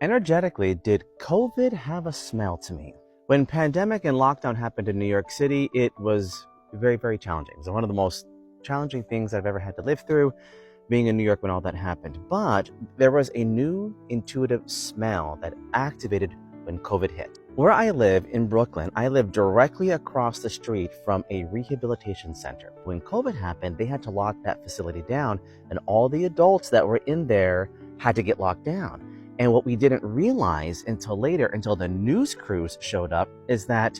Energetically, did COVID have a smell to me? When pandemic and lockdown happened in New York City, it was very, very challenging. It was one of the most challenging things I've ever had to live through, being in New York when all that happened. But there was a new intuitive smell that activated when COVID hit. Where I live in Brooklyn, I live directly across the street from a rehabilitation center. When COVID happened, they had to lock that facility down, and all the adults that were in there had to get locked down. And what we didn't realize until later, until the news crews showed up, is that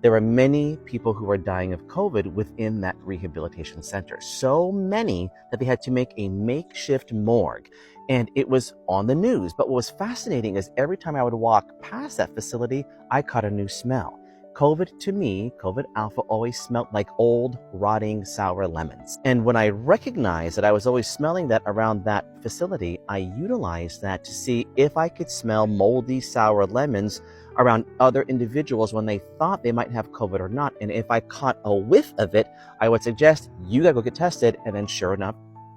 there were many people who were dying of COVID within that rehabilitation center. So many that they had to make a makeshift morgue. And it was on the news. But what was fascinating is every time I would walk past that facility, I caught a new smell. COVID to me, COVID alpha, always smelled like old, rotting, sour lemons. And when I recognized that I was always smelling that around that facility, I utilized that to see if I could smell moldy, sour lemons around other individuals when they thought they might have COVID or not. And if I caught a whiff of it, I would suggest, you gotta go get tested. And then sure enough,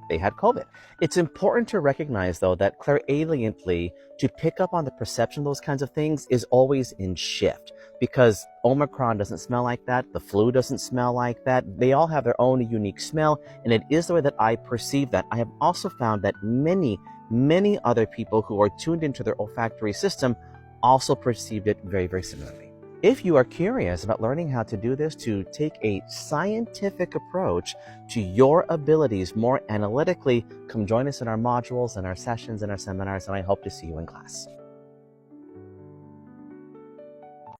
they had COVID. It's important to recognize, though, that clairaliently, to pick up on the perception of those kinds of things is always in shift, because Omicron doesn't smell like that, the flu doesn't smell like that. They all have their own unique smell, and it is the way that I perceive that. I have also found that many other people who are tuned into their olfactory system also perceived it very, very similarly. If you are curious about learning how to do this, to take a scientific approach to your abilities more analytically, come join us in our modules and our sessions and our seminars, and I hope to see you in class.